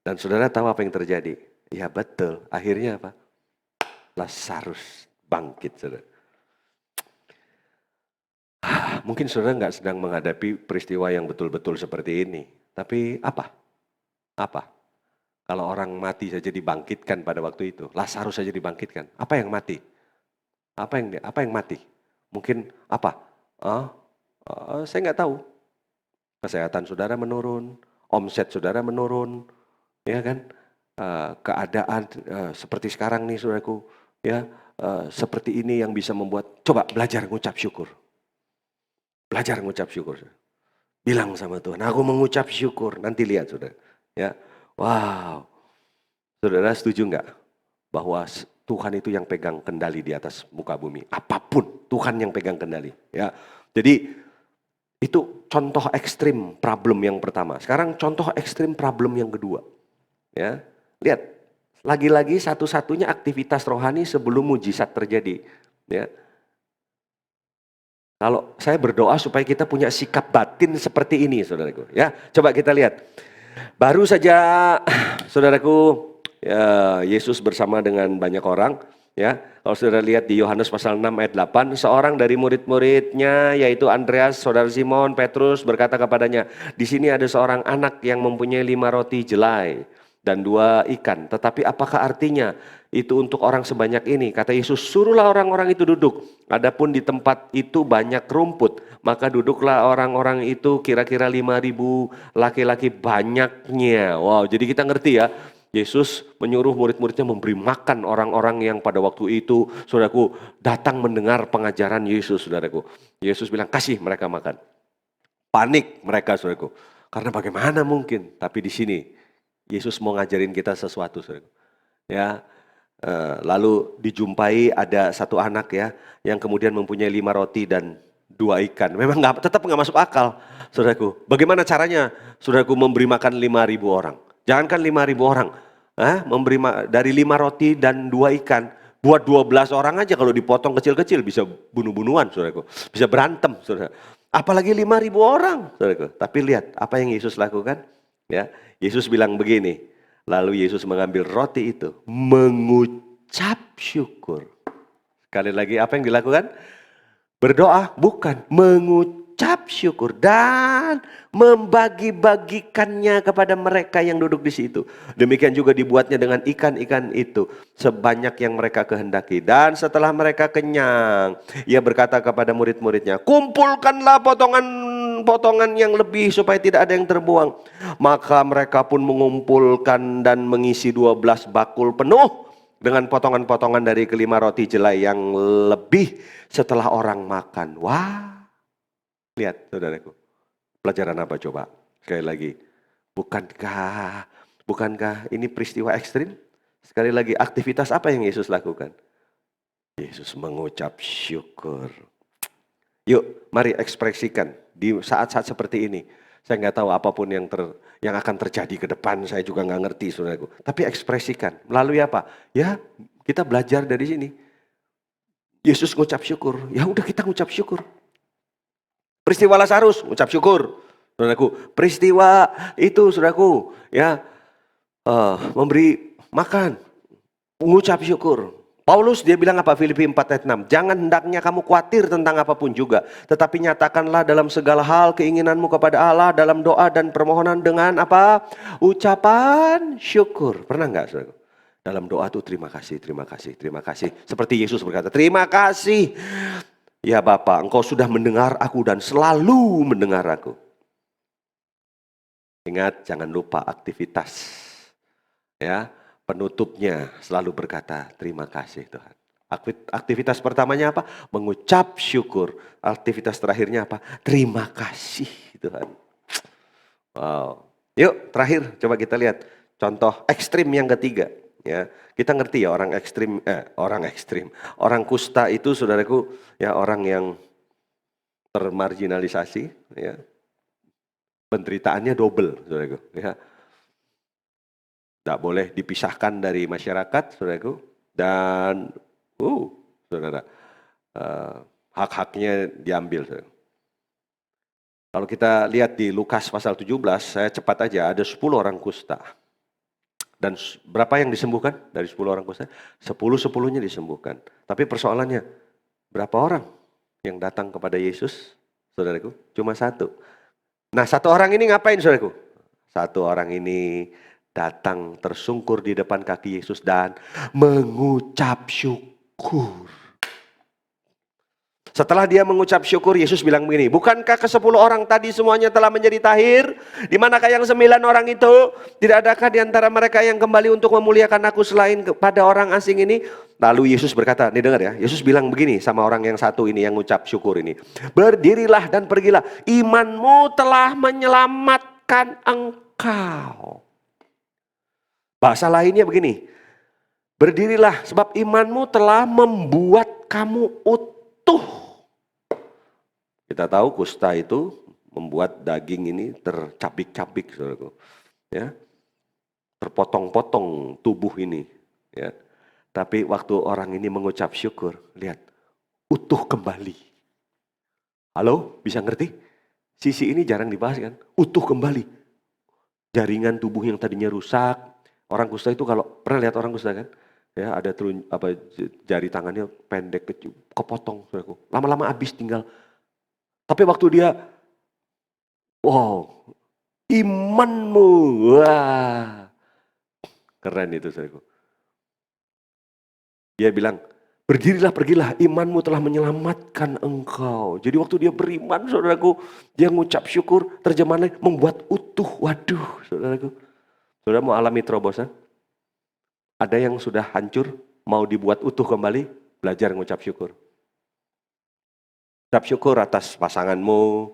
Dan saudara tahu apa yang terjadi? Ya betul, akhirnya apa? Lazarus bangkit, saudara. Mungkin saudara nggak sedang menghadapi peristiwa yang betul-betul seperti ini. Tapi apa? Kalau orang mati saja dibangkitkan pada waktu itu, Lazarus saja dibangkitkan. Apa yang mati? Apa yang mati? Mungkin apa? Saya nggak tahu. Kesehatan saudara menurun, omset saudara menurun, ya kan? Keadaan seperti sekarang nih, saudaraku, ya, seperti ini yang bisa membuat, coba belajar ngucap syukur. Belajar ngucap syukur. Bilang sama Tuhan, aku mengucap syukur. Nanti lihat, saudara. Ya, wow. Saudara setuju nggak bahwa Tuhan itu yang pegang kendali di atas muka bumi. Apapun, Tuhan yang pegang kendali. Ya, jadi itu contoh ekstrim problem yang pertama. Sekarang contoh ekstrim problem yang kedua. Ya, lihat, lagi-lagi satu-satunya aktivitas rohani sebelum mujizat terjadi. Ya, kalau saya berdoa supaya kita punya sikap batin seperti ini, saudaraku. Ya, coba kita lihat. Baru saja, saudaraku, ya, Yesus bersama dengan banyak orang. Ya, kalau saudara lihat di Yohanes pasal 6 ayat 8, seorang dari murid-muridnya yaitu Andreas, saudara Simon, Petrus berkata kepadanya, di sini ada seorang anak yang mempunyai 5 roti jelai dan 2 ikan. Tetapi apakah artinya itu untuk orang sebanyak ini? Kata Yesus, suruhlah orang-orang itu duduk. Adapun di tempat itu banyak rumput, maka duduklah orang-orang itu kira-kira 5.000 laki-laki banyaknya. Wow, jadi kita ngerti ya. Yesus menyuruh murid-muridnya memberi makan orang-orang yang pada waktu itu, saudaraku, datang mendengar pengajaran Yesus, saudaraku. Yesus bilang, kasih mereka makan. Panik mereka, saudaraku. Karena bagaimana mungkin? Tapi di sini Yesus mau ngajarin kita sesuatu, saudaraku. Ya, lalu dijumpai ada satu anak ya, yang kemudian mempunyai 5 roti dan 2 ikan. Memang tetap nggak masuk akal, saudaraku. Bagaimana caranya, saudaraku, memberi makan 5.000 orang? Jangankan 5.000 orang, memberi dari 5 roti dan 2 ikan, buat 12 orang aja kalau dipotong kecil-kecil bisa bunuh-bunuhan, saudaraku. Bisa berantem, saudara. Apalagi 5.000 orang, saudaraku. Tapi lihat apa yang Yesus lakukan. Ya, Yesus bilang begini, lalu Yesus mengambil roti itu, mengucap syukur. Sekali lagi apa yang dilakukan? Berdoa, bukan, mengucap syukur dan membagi-bagikannya kepada mereka yang duduk di situ. Demikian juga dibuatnya dengan ikan-ikan itu sebanyak yang mereka kehendaki. Dan setelah mereka kenyang, ia berkata kepada murid-muridnya, kumpulkanlah potongan yang lebih supaya tidak ada yang terbuang. Maka mereka pun mengumpulkan dan mengisi 12 bakul penuh dengan potongan-potongan dari kelima roti jelai yang lebih setelah orang makan. Wah, lihat saudaraku. Pelajaran apa coba? Sekali lagi, bukankah ini peristiwa ekstrim? Sekali lagi, aktivitas apa yang Yesus lakukan? Yesus mengucap syukur. Yuk, mari ekspresikan di saat-saat seperti ini. Saya nggak tahu apapun yang akan terjadi ke depan, saya juga nggak ngerti, saudaraku. Tapi ekspresikan. Melalui apa? Ya, kita belajar dari sini. Yesus ngucap syukur. Ya udah, kita ngucap syukur. Peristiwa Lazarus, ngucap syukur, saudaraku. Peristiwa itu, saudaraku, ya, memberi makan, mengucap syukur. Paulus dia bilang apa? Filipi 4 ayat 6. Jangan hendaknya kamu khawatir tentang apapun juga, tetapi nyatakanlah dalam segala hal keinginanmu kepada Allah dalam doa dan permohonan dengan apa? Ucapan syukur. Pernah nggak, saudaraku? Dalam doa tuh terima kasih, terima kasih, terima kasih. Seperti Yesus berkata, terima kasih. Ya Bapa, Engkau sudah mendengar aku dan selalu mendengar aku. Ingat, jangan lupa aktivitas. Ya, penutupnya selalu berkata, terima kasih Tuhan. Aktivitas pertamanya apa? Mengucap syukur. Aktivitas terakhirnya apa? Terima kasih Tuhan. Wow. Yuk, terakhir coba kita lihat contoh ekstrim yang ketiga. Ya, kita ngerti ya orang ekstrim, orang kusta itu, saudaraku, ya orang yang termarginalisasi, ya, penderitaannya double, saudaraku, ya, tidak boleh dipisahkan dari masyarakat, saudaraku, dan, saudara, hak-haknya diambil, saudara. Kalau kita lihat di Lukas pasal 17, saya cepat aja, ada 10 orang kusta. Dan berapa yang disembuhkan dari 10 orang kusta? 10-10-nya disembuhkan. Tapi persoalannya, berapa orang yang datang kepada Yesus, saudaraku? Cuma 1. Nah, 1 orang ini ngapain, saudaraku? 1 orang ini datang tersungkur di depan kaki Yesus dan mengucap syukur. Setelah dia mengucap syukur, Yesus bilang begini, bukankah ke-10 orang tadi semuanya telah menjadi tahir? Di manakah yang 9 orang itu? Tidak adakah di antara mereka yang kembali untuk memuliakan aku selain kepada orang asing ini? Lalu Yesus berkata, nih dengar ya, Yesus bilang begini sama orang yang 1 ini yang mengucap syukur ini. Berdirilah dan pergilah, imanmu telah menyelamatkan engkau. Bahasa lainnya begini, Berdirilah sebab imanmu telah membuat kamu utuh. Kita tahu kusta itu membuat daging ini tercabik-cabik, saudaraku. Ya, terpotong-potong tubuh ini. Ya. Tapi waktu orang ini mengucap syukur, lihat, utuh kembali. Halo, bisa ngerti? Sisi ini jarang dibahas kan? Utuh kembali. Jaringan tubuh yang tadinya rusak. Orang kusta itu kalau pernah lihat orang kusta kan? Ya, ada jari tangannya pendek, kecil, kepotong. Saudaraku. Lama-lama habis tinggal. Tapi waktu dia, wow, imanmu, wah, keren itu saudaraku. Dia bilang, berdirilah, pergilah, imanmu telah menyelamatkan engkau. Jadi waktu dia beriman, saudaraku, dia ngucap syukur, terjemahannya membuat utuh. Waduh, saudaraku. Saudara mau alami terobosan? Ada yang sudah hancur, mau dibuat utuh kembali, belajar ngucap syukur. Ucap syukur atas pasanganmu,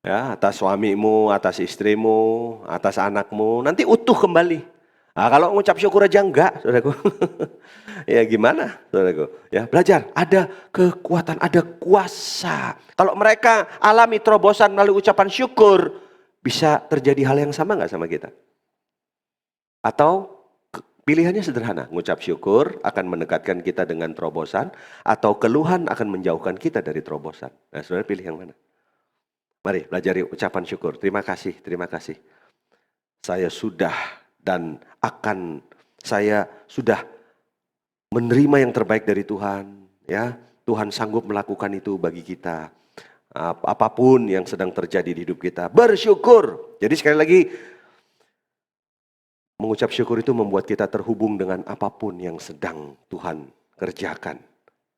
ya, atas suamimu, atas istrimu, atas anakmu, nanti utuh kembali. Nah, kalau ngucap syukur aja enggak, saudaraku. Ya gimana, saudaraku? Ya, belajar, ada kekuatan, ada kuasa. Kalau mereka alami terobosan melalui ucapan syukur, bisa terjadi hal yang sama enggak sama kita? Atau pilihannya sederhana, ngucap syukur akan mendekatkan kita dengan terobosan, atau keluhan akan menjauhkan kita dari terobosan. Nah, saudara pilih yang mana? Mari belajar ucapan syukur. Terima kasih, terima kasih. Saya sudah dan saya sudah menerima yang terbaik dari Tuhan. Ya, Tuhan sanggup melakukan itu bagi kita. Apapun yang sedang terjadi di hidup kita, bersyukur. Jadi sekali lagi, mengucap syukur itu membuat kita terhubung dengan apapun yang sedang Tuhan kerjakan.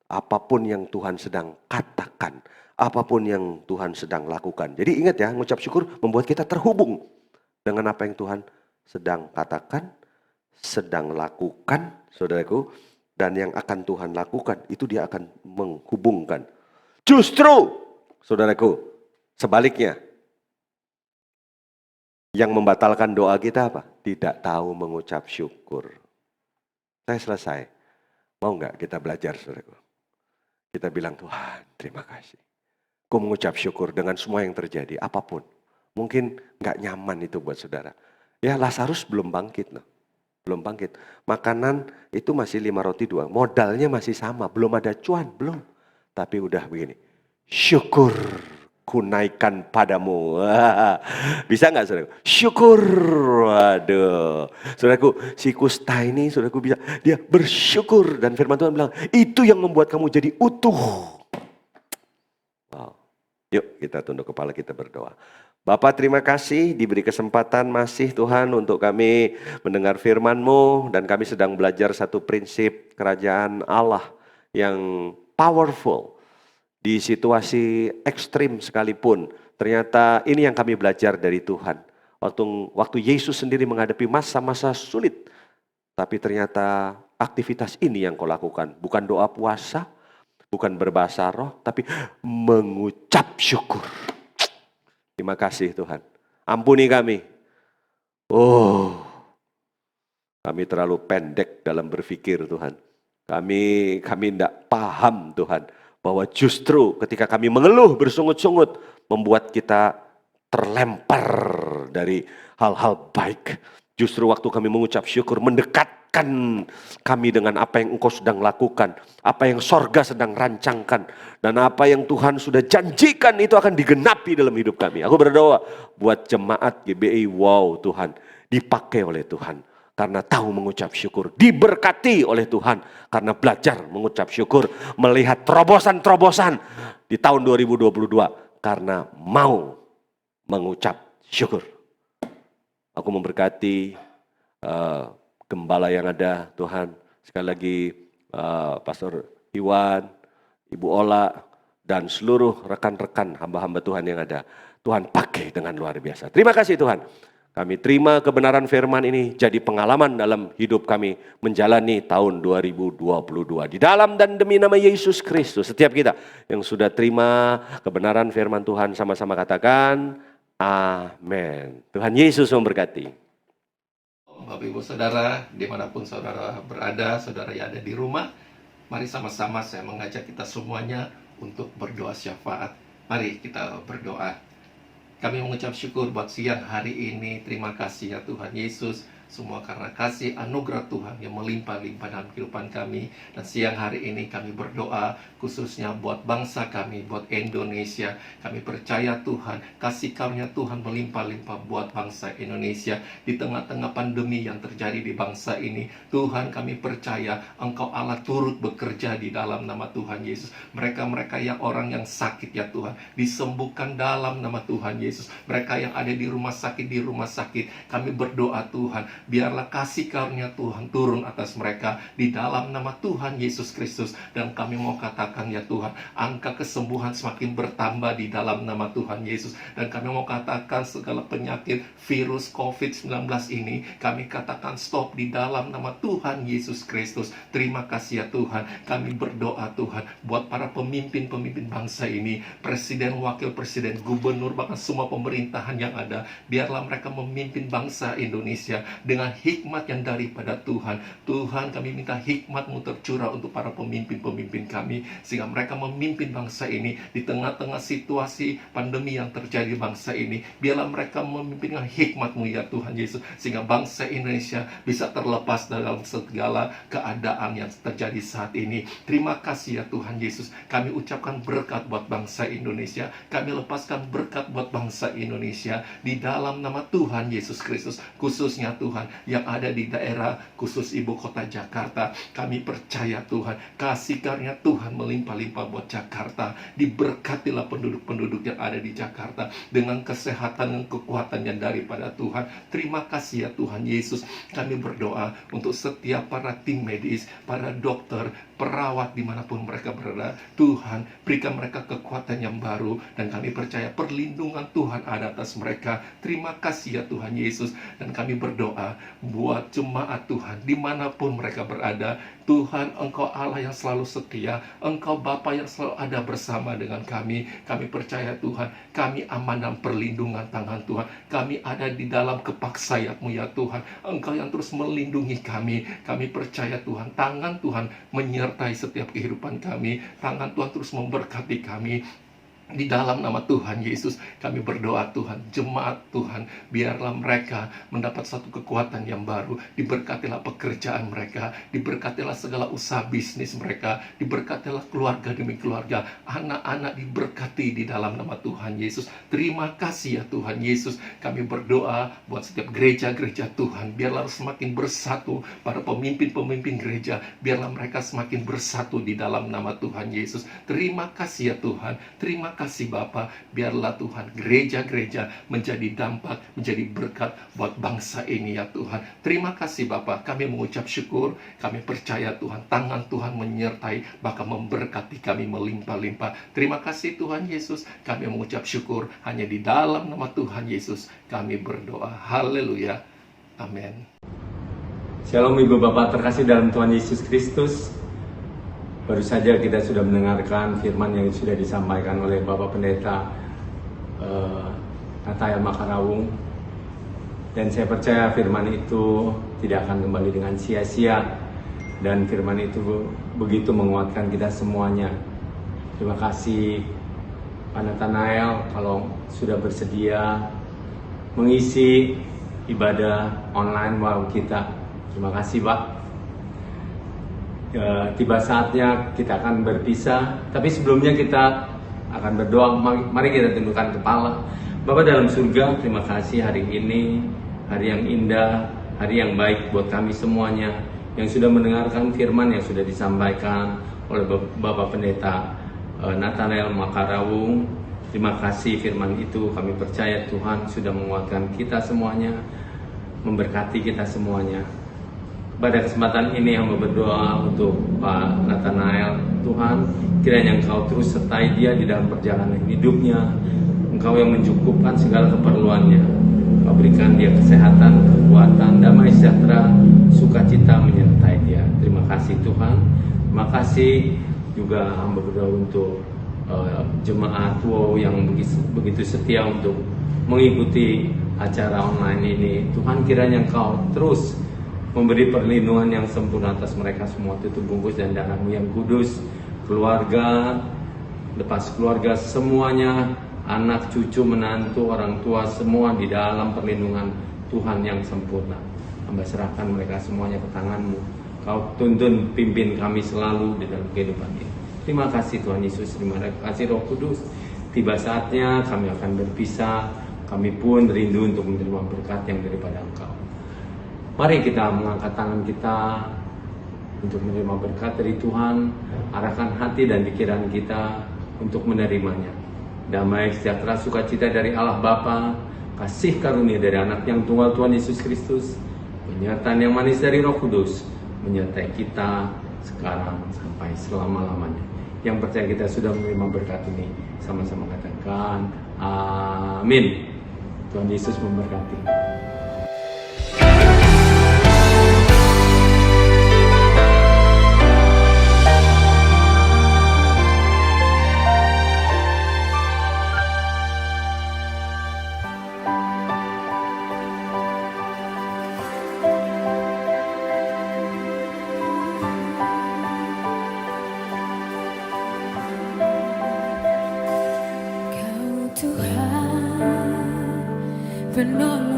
Apapun yang Tuhan sedang katakan. Apapun yang Tuhan sedang lakukan. Jadi ingat ya, mengucap syukur membuat kita terhubung dengan apa yang Tuhan sedang katakan, sedang lakukan, saudaraku. Dan yang akan Tuhan lakukan, itu dia akan menghubungkan. Justru, saudaraku, sebaliknya. Yang membatalkan doa kita apa? Tidak tahu mengucap syukur. Saya selesai. Mau nggak kita belajar, saudaraku? Kita bilang, Tuhan, terima kasih. Kau mengucap syukur dengan semua yang terjadi, apapun. Mungkin nggak nyaman itu buat saudara. Ya, Lazarus belum bangkit loh. Belum bangkit. Makanan itu masih 5 roti 2. Modalnya masih sama. Belum ada cuan, belum. Tapi udah begini. Syukur ku naikkan padamu. Wah, bisa nggak saudaraku? Syukur. Waduh. Saudaraku, si kusta ini saudaraku bisa. Dia bersyukur. Dan firman Tuhan bilang, itu yang membuat kamu jadi utuh. Wow. Yuk kita tunduk kepala, kita berdoa. Bapak terima kasih diberi kesempatan masih Tuhan untuk kami mendengar firman-Mu. Dan kami sedang belajar satu prinsip kerajaan Allah yang powerful. Di situasi ekstrim sekalipun, ternyata ini yang kami belajar dari Tuhan. Waktu Yesus sendiri menghadapi masa-masa sulit, tapi ternyata aktivitas ini yang kau lakukan. Bukan doa puasa, bukan berbahasa roh, tapi mengucap syukur. Terima kasih Tuhan. Ampuni kami. Oh, kami terlalu pendek dalam berpikir Tuhan. Kami tidak paham Tuhan. Bahwa justru ketika kami mengeluh bersungut-sungut, membuat kita terlempar dari hal-hal baik. Justru waktu kami mengucap syukur, mendekatkan kami dengan apa yang Engkau sedang lakukan. Apa yang sorga sedang rancangkan. Dan apa yang Tuhan sudah janjikan itu akan digenapi dalam hidup kami. Aku berdoa buat jemaat GBI, wow Tuhan, dipakai oleh Tuhan. Karena tahu mengucap syukur, diberkati oleh Tuhan karena belajar mengucap syukur, melihat terobosan-terobosan di tahun 2022 karena mau mengucap syukur. Aku memberkati gembala yang ada Tuhan, sekali lagi Pastor Iwan, Ibu Ola, dan seluruh rekan-rekan hamba-hamba Tuhan yang ada. Tuhan pakai dengan luar biasa. Terima kasih Tuhan. Kami terima kebenaran firman ini jadi pengalaman dalam hidup kami menjalani tahun 2022. Di dalam dan demi nama Yesus Kristus, setiap kita yang sudah terima kebenaran firman Tuhan sama-sama katakan, amin. Tuhan Yesus memberkati. Bapak Ibu Saudara, dimanapun saudara berada, saudara yang ada di rumah, mari sama-sama saya mengajak kita semuanya untuk berdoa syafaat. Mari kita berdoa. Kami mengucap syukur buat siang hari ini. Terima kasih ya Tuhan Yesus, semua karena kasih anugerah Tuhan yang melimpah-limpah dalam kehidupan kami. Dan siang hari ini kami berdoa khususnya buat bangsa kami, buat Indonesia. Kami percaya Tuhan, kasih karunia Tuhan melimpah-limpah buat bangsa Indonesia. Di tengah-tengah pandemi yang terjadi di bangsa ini, Tuhan kami percaya Engkau Allah turut bekerja di dalam nama Tuhan Yesus. Mereka-mereka yang orang yang sakit ya Tuhan, disembuhkan dalam nama Tuhan Yesus. Mereka yang ada di rumah sakit, kami berdoa Tuhan, biarlah kasih karunia Tuhan turun atas mereka di dalam nama Tuhan Yesus Kristus. Dan kami mau katakan ya Tuhan, angka kesembuhan semakin bertambah di dalam nama Tuhan Yesus. Dan kami mau katakan segala penyakit virus COVID-19 ini, kami katakan stop di dalam nama Tuhan Yesus Kristus. Terima kasih ya Tuhan. Kami berdoa Tuhan buat para pemimpin-pemimpin bangsa ini, presiden, wakil presiden, gubernur, bahkan semua pemerintahan yang ada. Biarlah mereka memimpin bangsa Indonesia dengan hikmat yang daripada Tuhan. Tuhan, kami minta hikmat-Mu tercurah untuk para pemimpin-pemimpin kami, sehingga mereka memimpin bangsa ini di tengah-tengah situasi pandemi yang terjadi di bangsa ini. Biarlah mereka memimpin dengan hikmat-Mu ya Tuhan Yesus, sehingga bangsa Indonesia bisa terlepas dalam segala keadaan yang terjadi saat ini. Terima kasih ya Tuhan Yesus. Kami ucapkan berkat buat bangsa Indonesia. Kami lepaskan berkat buat bangsa Indonesia di dalam nama Tuhan Yesus Kristus. Khususnya Tuhan yang ada di daerah khusus ibu kota Jakarta, kami percaya Tuhan, kasih karunia Tuhan melimpah-limpah buat Jakarta. Diberkatilah penduduk-penduduk yang ada di Jakarta dengan kesehatan dan kekuatan yang daripada Tuhan. Terima kasih ya Tuhan Yesus. Kami berdoa untuk setiap para tim medis, para dokter, perawat dimanapun mereka berada. Tuhan, berikan mereka kekuatan yang baru, dan kami percaya perlindungan Tuhan ada atas mereka. Terima kasih ya Tuhan Yesus. Dan kami berdoa buat jemaat Tuhan dimanapun mereka berada. Tuhan, Engkau Allah yang selalu setia, Engkau Bapa yang selalu ada bersama dengan kami. Kami percaya Tuhan, kami aman dalam perlindungan tangan Tuhan. Kami ada di dalam kepak sayap-Mu ya Tuhan. Engkau yang terus melindungi kami. Kami percaya Tuhan, tangan Tuhan menyertai setiap kehidupan kami. Tangan Tuhan terus memberkati kami. Di dalam nama Tuhan Yesus, kami berdoa Tuhan, jemaat Tuhan, biarlah mereka mendapat satu kekuatan yang baru. Diberkatilah pekerjaan mereka, diberkatilah segala usaha bisnis mereka, diberkatilah keluarga demi keluarga, anak-anak diberkati di dalam nama Tuhan Yesus. Terima kasih ya Tuhan Yesus. Kami berdoa buat setiap gereja-gereja Tuhan, biarlah semakin bersatu. Para pemimpin-pemimpin gereja, biarlah mereka semakin bersatu di dalam nama Tuhan Yesus. Terima kasih ya Tuhan. Terima kasih Bapa, biarlah Tuhan gereja-gereja menjadi dampak, menjadi berkat buat bangsa ini ya Tuhan. Terima kasih Bapa, kami mengucap syukur, kami percaya Tuhan, tangan Tuhan menyertai, bahkan memberkati kami melimpah-limpah. Terima kasih Tuhan Yesus, kami mengucap syukur, hanya di dalam nama Tuhan Yesus kami berdoa. Haleluya, amin. Shalom Ibu Bapak terkasih dalam Tuhan Yesus Kristus. Baru saja kita sudah mendengarkan firman yang sudah disampaikan oleh Bapak Pendeta Nathanael Makarawung. Dan saya percaya firman itu tidak akan kembali dengan sia-sia. Dan firman itu begitu menguatkan kita semuanya. Terima kasih Pak Nathanael kalau sudah bersedia mengisi ibadah online wow kita. Terima kasih Pak. Tiba saatnya kita akan berpisah, tapi sebelumnya kita akan berdoa. Mari kita tundukkan kepala. Bapa dalam surga, terima kasih hari ini, hari yang indah, hari yang baik buat kami semuanya yang sudah mendengarkan firman yang sudah disampaikan oleh Bapak Pendeta Nathanael Makarawung. Terima kasih firman itu, kami percaya Tuhan sudah menguatkan kita semuanya, memberkati kita semuanya. Pada kesempatan ini hamba berdoa untuk Pak Nathanael. Tuhan, kiranya Engkau terus sertai dia di dalam perjalanan hidupnya. Engkau yang mencukupkan segala keperluannya. Engkau berikan dia kesehatan, kekuatan, damai sejahtera, sukacita menyertai dia. Terima kasih Tuhan. Terima kasih juga hamba berdoa untuk jemaat WOW yang begitu setia untuk mengikuti acara online ini. Tuhan, kiranya Engkau terus memberi perlindungan yang sempurna atas mereka semua. Tutup bungkus dan darah-Mu yang kudus, keluarga, lepas keluarga semuanya, anak, cucu, menantu, orang tua, semua di dalam perlindungan Tuhan yang sempurna. Hamba serahkan mereka semuanya ke tangan-Mu. Kau tuntun pimpin kami selalu di dalam kehidupan ini. Terima kasih Tuhan Yesus, terima kasih Roh Kudus. Tiba saatnya kami akan berpisah, kami pun rindu untuk menerima berkat yang daripada Engkau. Mari kita mengangkat tangan kita untuk menerima berkat dari Tuhan, arahkan hati dan pikiran kita untuk menerimanya. Damai, sejahtera, sukacita dari Allah Bapa, kasih karunia dari anak yang tunggal Tuhan Yesus Kristus, penyertaan yang manis dari Roh Kudus, menyertai kita sekarang sampai selama-lamanya. Yang percaya kita sudah menerima berkat ini, sama-sama katakan amin. Tuhan Yesus memberkati. Kau Tuhan penolong